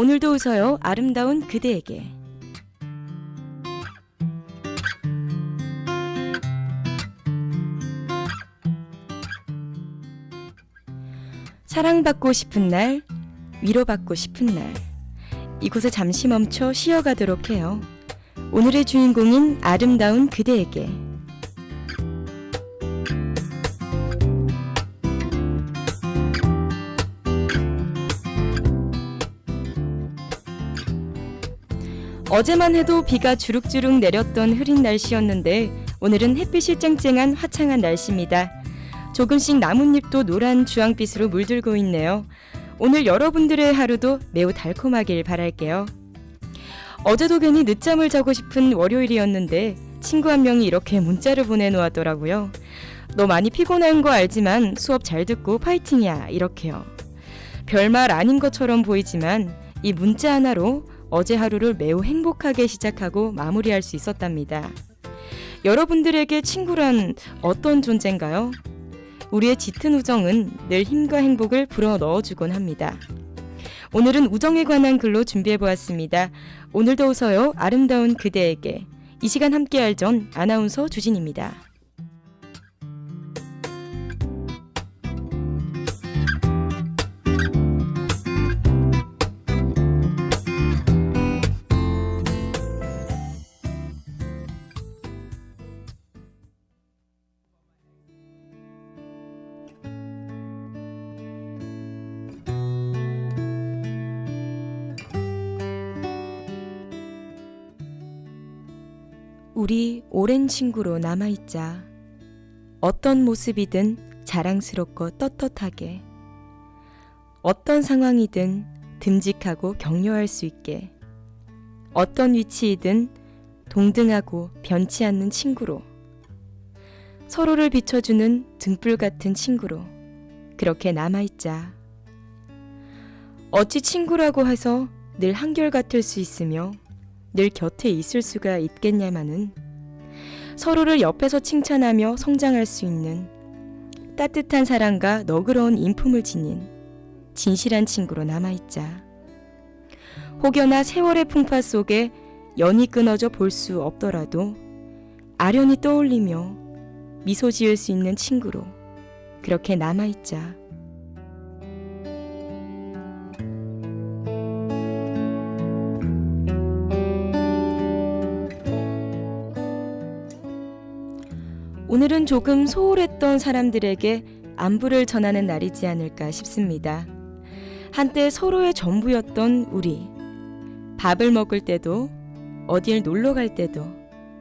오늘도 웃어요. 아름다운 그대에게. 사랑받고 싶은 날, 위로받고 싶은 날, 이곳에 잠시 멈춰 쉬어가도록 해요. 오늘의 주인공인 아름다운 그대에게. 어제만 해도 비가 주룩주룩 내렸던 흐린 날씨였는데 오늘은 햇빛이 쨍쨍한 화창한 날씨입니다. 조금씩 나뭇잎도 노란 주황빛으로 물들고 있네요. 오늘 여러분들의 하루도 매우 달콤하길 바랄게요. 어제도 괜히 늦잠을 자고 싶은 월요일이었는데 친구 한 명이 이렇게 문자를 보내놓았더라고요. 너 많이 피곤한 거 알지만 수업 잘 듣고 파이팅이야, 이렇게요. 별말 아닌 것처럼 보이지만 이 문자 하나로 어제 하루를 매우 행복하게 시작하고 마무리할 수 있었답니다. 여러분들에게 친구란 어떤 존재인가요? 우리의 짙은 우정은 늘 힘과 행복을 불어 넣어주곤 합니다. 오늘은 우정에 관한 글로 준비해보았습니다. 오늘도 웃어요. 아름다운 그대에게. 이 시간 함께할 전 아나운서 주진입니다. 우리 오랜 친구로 남아있자. 어떤 모습이든 자랑스럽고 떳떳하게, 어떤 상황이든 듬직하고 격려할 수 있게, 어떤 위치이든 동등하고 변치 않는 친구로, 서로를 비춰주는 등불 같은 친구로 그렇게 남아있자. 어찌 친구라고 해서 늘 한결같을 수 있으며 늘 곁에 있을 수가 있겠냐마는, 서로를 옆에서 칭찬하며 성장할 수 있는 따뜻한 사랑과 너그러운 인품을 지닌 진실한 친구로 남아있자. 혹여나 세월의 풍파 속에 연이 끊어져 볼 수 없더라도 아련히 떠올리며 미소 지을 수 있는 친구로 그렇게 남아있자. 오늘은 조금 소홀했던 사람들에게 안부를 전하는 날이지 않을까 싶습니다. 한때 서로의 전부였던 우리. 밥을 먹을 때도, 어딜 놀러 갈 때도,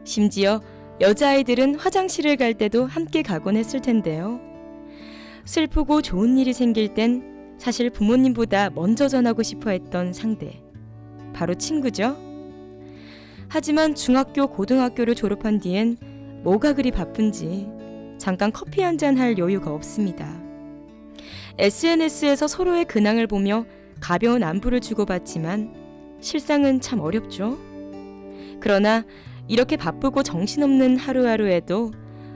심지어 여자아이들은 화장실을 갈 때도 함께 가곤 했을 텐데요. 슬프고 좋은 일이 생길 땐 사실 부모님보다 먼저 전하고 싶어 했던 상대. 바로 친구죠. 하지만 중학교, 고등학교를 졸업한 뒤엔 뭐가 그리 바쁜지 잠깐 커피 한잔 할 여유가 없습니다. SNS에서 서로의 근황을 보며 가벼운 안부를 주고받지만 실상은 참 어렵죠. 그러나 이렇게 바쁘고 정신없는 하루하루에도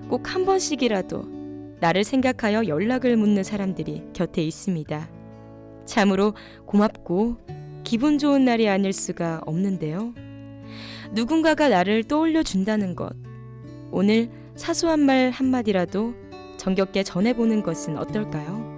꼭 한 번씩이라도 나를 생각하여 연락을 묻는 사람들이 곁에 있습니다. 참으로 고맙고 기분 좋은 날이 아닐 수가 없는데요. 누군가가 나를 떠올려 준다는 것, 오늘 사소한 말 한마디라도 정겹게 전해보는 것은 어떨까요?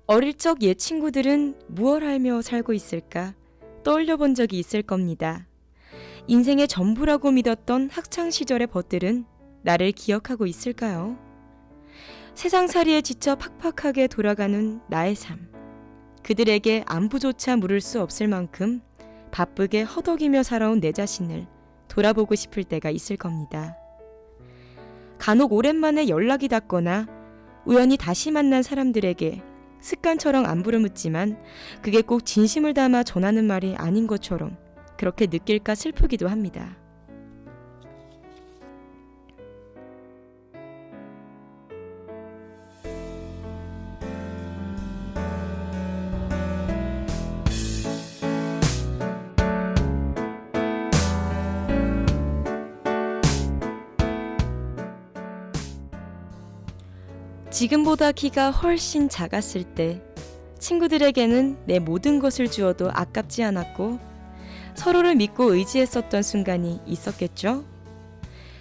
어릴 적 옛 친구들은 무얼 하며 살고 있을까 떠올려 본 적이 있을 겁니다. 인생의 전부라고 믿었던 학창시절의 벗들은 나를 기억하고 있을까요? 세상살이에 지쳐 팍팍하게 돌아가는 나의 삶. 그들에게 안부조차 물을 수 없을 만큼 바쁘게 허덕이며 살아온 내 자신을 돌아보고 싶을 때가 있을 겁니다. 간혹 오랜만에 연락이 닿거나 우연히 다시 만난 사람들에게 습관처럼 안부를 묻지만 그게 꼭 진심을 담아 전하는 말이 아닌 것처럼 그렇게 느낄까 슬프기도 합니다. 지금보다 키가 훨씬 작았을 때 친구들에게는 내 모든 것을 주어도 아깝지 않았고 서로를 믿고 의지했었던 순간이 있었겠죠?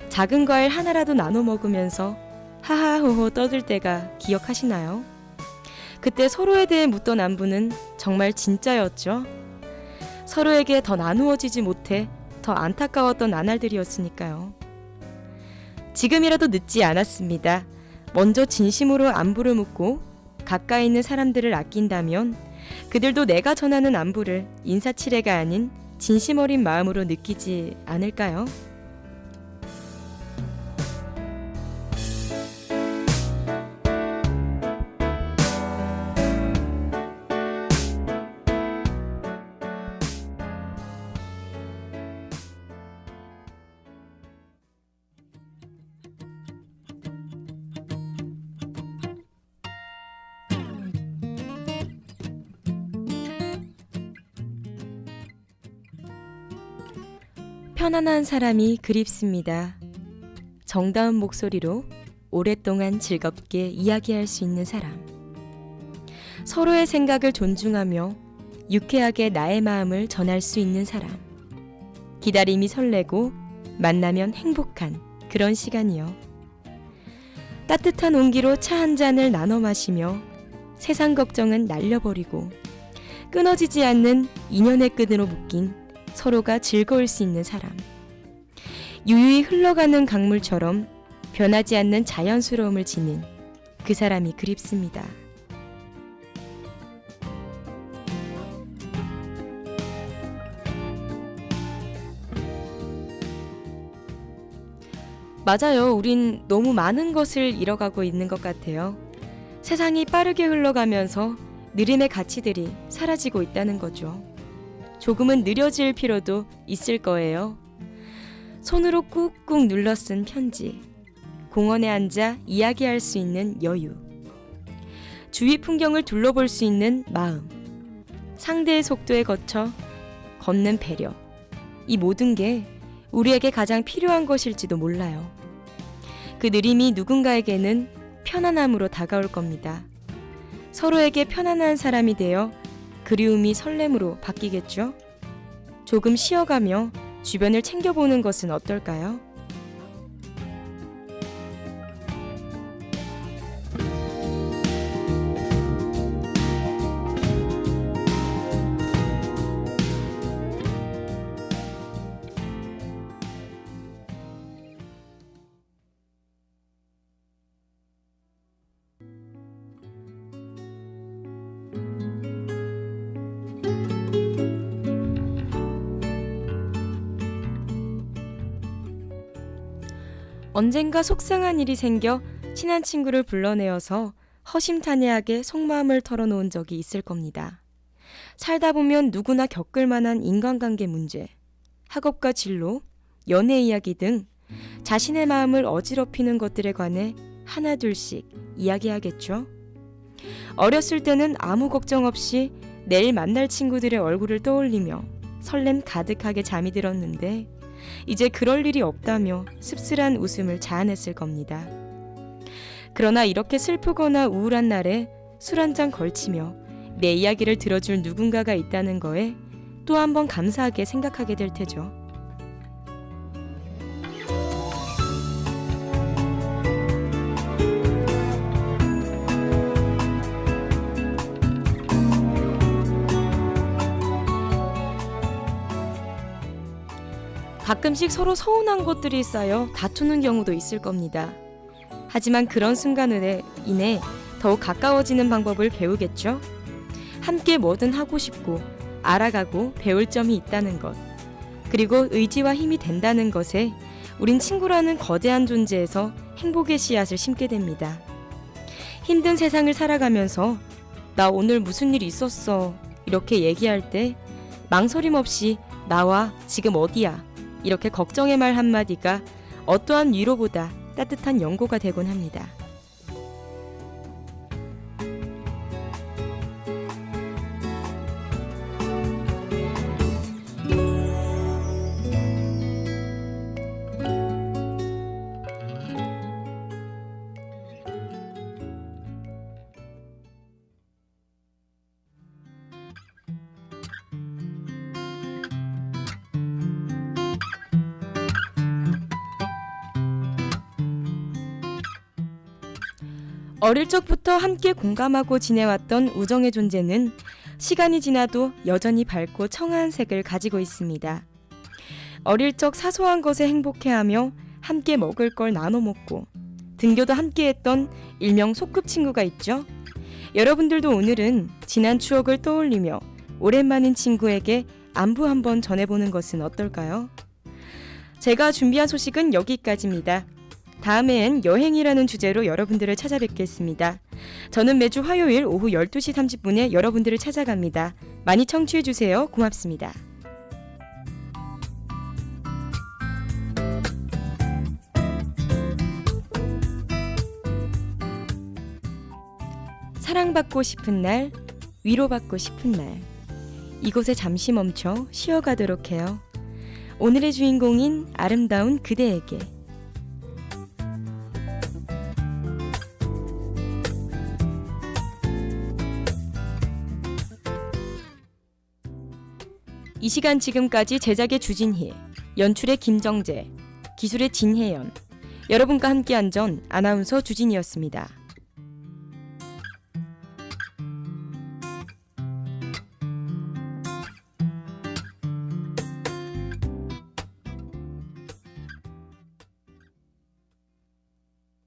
작은 과일 하나라도 나눠 먹으면서 하하호호 떠들 때가 기억하시나요? 그때 서로에 대해 묻던 안부는 정말 진짜였죠? 서로에게 더 나누어지지 못해 더 안타까웠던 나날들이었으니까요. 지금이라도 늦지 않았습니다. 먼저 진심으로 안부를 묻고 가까이 있는 사람들을 아낀다면 그들도 내가 전하는 안부를 인사치레가 아닌 진심 어린 마음으로 느끼지 않을까요? 편안한 사람이 그립습니다. 정다운 목소리로 오랫동안 즐겁게 이야기할 수 있는 사람. 서로의 생각을 존중하며 유쾌하게 나의 마음을 전할 수 있는 사람. 기다림이 설레고 만나면 행복한 그런 시간이요. 따뜻한 온기로 차 한 잔을 나눠 마시며 세상 걱정은 날려버리고 끊어지지 않는 인연의 끈으로 묶인 서로가 즐거울 수 있는 사람. 유유히 흘러가는 강물처럼 변하지 않는 자연스러움을 지닌 그 사람이 그립습니다. 맞아요. 우린 너무 많은 것을 잃어가고 있는 것 같아요. 세상이 빠르게 흘러가면서 느림의 가치들이 사라지고 있다는 거죠. 조금은 느려질 필요도 있을 거예요. 손으로 꾹꾹 눌러 쓴 편지, 공원에 앉아 이야기할 수 있는 여유, 주위 풍경을 둘러볼 수 있는 마음, 상대의 속도에 거쳐 걷는 배려, 이 모든 게 우리에게 가장 필요한 것일지도 몰라요. 그 느림이 누군가에게는 편안함으로 다가올 겁니다. 서로에게 편안한 사람이 되어 그리움이 설렘으로 바뀌겠죠? 조금 쉬어가며 주변을 챙겨보는 것은 어떨까요? 언젠가 속상한 일이 생겨 친한 친구를 불러내어서 허심탄회하게 속마음을 털어놓은 적이 있을 겁니다. 살다 보면 누구나 겪을 만한 인간관계 문제, 학업과 진로, 연애 이야기 등 자신의 마음을 어지럽히는 것들에 관해 하나둘씩 이야기하겠죠. 어렸을 때는 아무 걱정 없이 내일 만날 친구들의 얼굴을 떠올리며 설렘 가득하게 잠이 들었는데 이제 그럴 일이 없다며 씁쓸한 웃음을 자아냈을 겁니다. 그러나 이렇게 슬프거나 우울한 날에 술 한 잔 걸치며 내 이야기를 들어줄 누군가가 있다는 거에 또 한 번 감사하게 생각하게 될 테죠. 가끔씩 서로 서운한 것들이 쌓여 다투는 경우도 있을 겁니다. 하지만 그런 순간에 인해 더욱 가까워지는 방법을 배우겠죠? 함께 뭐든 하고 싶고 알아가고 배울 점이 있다는 것, 그리고 의지와 힘이 된다는 것에 우린 친구라는 거대한 존재에서 행복의 씨앗을 심게 됩니다. 힘든 세상을 살아가면서 나 오늘 무슨 일 있었어. 이렇게 얘기할 때 망설임 없이 나와 지금 어디야. 이렇게 걱정의 말 한마디가 어떠한 위로보다 따뜻한 연고가 되곤 합니다. 어릴 적부터 함께 공감하고 지내왔던 우정의 존재는 시간이 지나도 여전히 밝고 청아한 색을 가지고 있습니다. 어릴 적 사소한 것에 행복해하며 함께 먹을 걸 나눠 먹고 등교도 함께 했던 일명 소꿉친구가 있죠. 여러분들도 오늘은 지난 추억을 떠올리며 오랜만인 친구에게 안부 한번 전해보는 것은 어떨까요? 제가 준비한 소식은 여기까지입니다. 다음엔 여행이라는 주제로 여러분들을 찾아뵙겠습니다. 저는 매주 화요일 오후 12시 30분에 여러분들을 찾아갑니다. 많이 청취해주세요. 고맙습니다. 사랑받고 싶은 날, 위로받고 싶은 날, 이곳에 잠시 멈춰 쉬어가도록 해요. 오늘의 주인공인 아름다운 그대에게. 이 시간 지금까지 제작의 주진희, 연출의 김정재, 기술의 진혜연, 여러분과 함께한 전 아나운서 주진이었습니다.